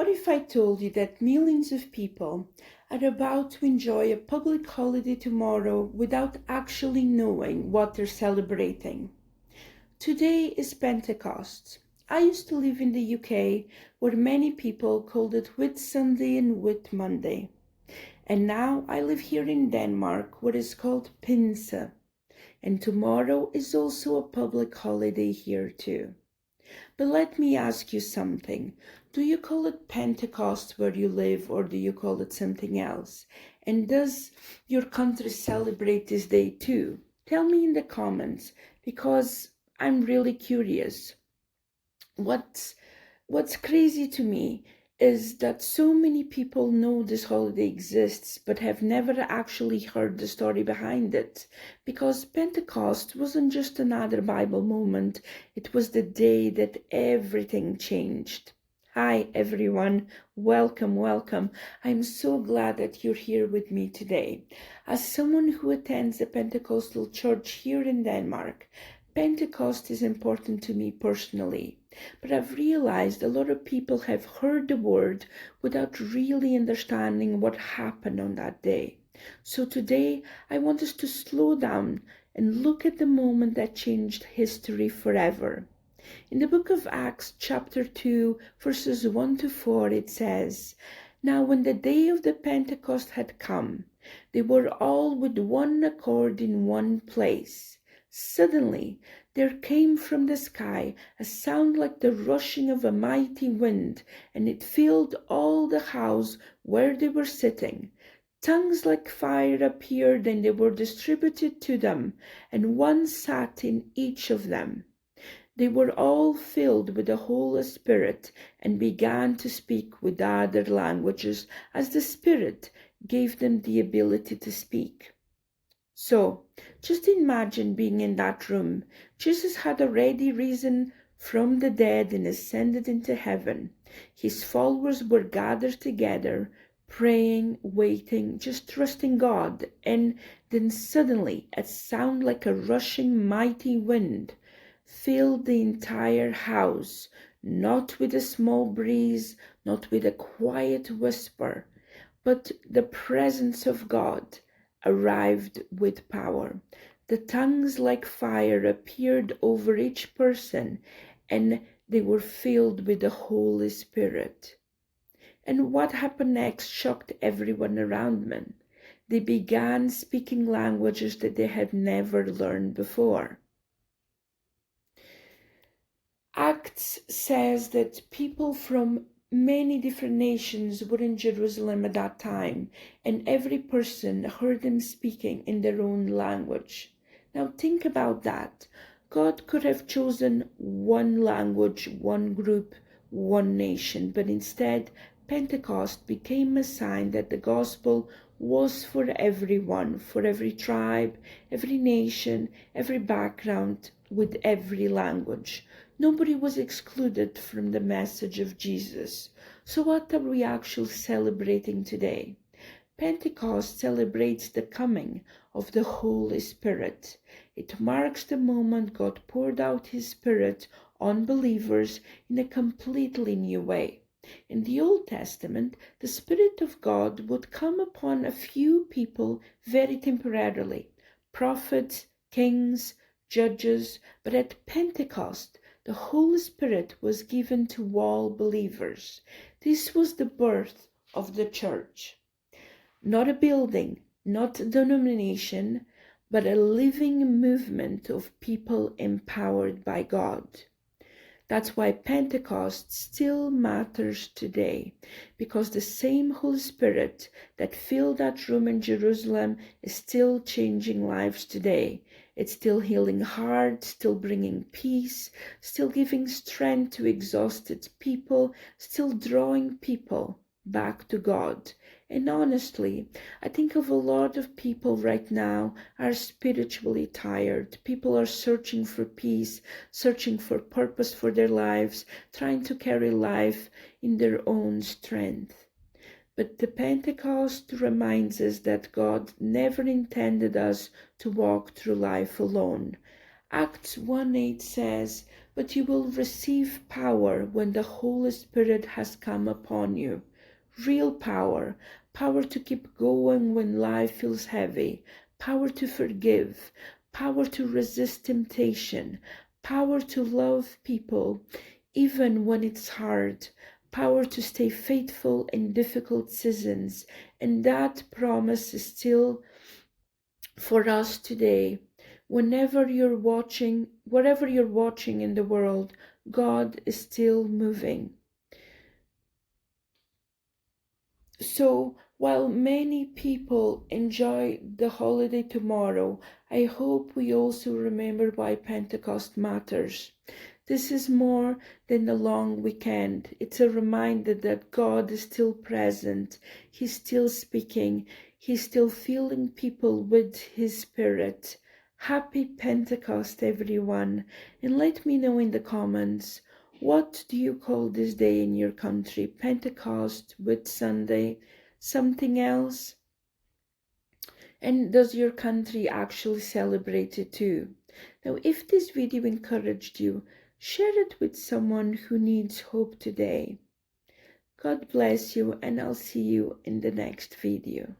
What if I told you that millions of people are about to enjoy a public holiday tomorrow without actually knowing what they're celebrating? Today is Pentecost. I used to live in the UK, where many people called it Whit Sunday and Whit Monday. And now I live here in Denmark, where it's called Pinse. And tomorrow is also a public holiday here too. But let me ask you something. Do you call it Pentecost where you live, or do you call it something else? And does your country celebrate this day too? Tell me in the comments, because I'm really curious. What's crazy to me is that so many people know this holiday exists but have never actually heard the story behind it, because Pentecost wasn't just another Bible moment, it was the day that everything changed. Hi everyone, welcome. I'm so glad that you're here with me today. As someone who attends a Pentecostal church here in Denmark, Pentecost is important to me personally. But I've realized a lot of people have heard the word without really understanding what happened on that day. So today, I want us to slow down and look at the moment that changed history forever. In the book of Acts, chapter 2, verses 1 to 4, it says, "Now when the day of the Pentecost had come, they were all with one accord in one place. Suddenly there came from the sky a sound like the rushing of a mighty wind, and it filled all the house where they were sitting. Tongues like fire appeared, and they were distributed to them, and one sat in each of them. They were all filled with the Holy Spirit and began to speak with other languages as the Spirit gave them the ability to speak." So, just imagine being in that room. Jesus had already risen from the dead and ascended into heaven. His followers were gathered together, praying, waiting, just trusting God. And then suddenly, a sound like a rushing mighty wind filled the entire house, not with a small breeze, not with a quiet whisper, but the presence of God arrived with power. The tongues like fire appeared over each person, and they were filled with the Holy Spirit. And what happened next shocked everyone around them. They began speaking languages that they had never learned before. Acts says that people from many different nations were in Jerusalem at that time, and every person heard them speaking in their own language. Now think about that. God could have chosen one language, one group, one nation, but instead Pentecost became a sign that the gospel was for everyone, for every tribe, every nation, every background, with every language. Nobody was excluded from the message of Jesus. So what are we actually celebrating today? Pentecost celebrates the coming of the Holy Spirit. It marks the moment God poured out His Spirit on believers in a completely new way. In the Old Testament, the Spirit of God would come upon a few people very temporarily, prophets, kings, judges, but at Pentecost, the Holy Spirit was given to all believers. This was the birth of the church. Not a building, not a denomination, but a living movement of people empowered by God. That's why Pentecost still matters today, because the same Holy Spirit that filled that room in Jerusalem is still changing lives today. It's still healing hearts, still bringing peace, still giving strength to exhausted people, still drawing people back to God. And honestly, I think of a lot of people right now are spiritually tired. People are searching for peace, searching for purpose for their lives, trying to carry life in their own strength. But the Pentecost reminds us that God never intended us to walk through life alone. Acts 1:8 says, but you will receive power when the Holy Spirit has come upon you. Real power, power to keep going when life feels heavy, power to forgive, power to resist temptation, power to love people even when it's hard, power to stay faithful in difficult seasons. And that promise is still for us today. Wherever you're watching in the world, God is still moving. So while many people enjoy the holiday tomorrow, I hope we also remember why Pentecost matters. This is more than a long weekend. It's a reminder that God is still present. He's still speaking. He's still filling people with His Spirit. Happy Pentecost, everyone. And let me know in the comments, what do you call this day in your country? Pentecost, Whit Sunday, something else? And does your country actually celebrate it too? Now, if this video encouraged you, share it with someone who needs hope today. God bless you, and I'll see you in the next video.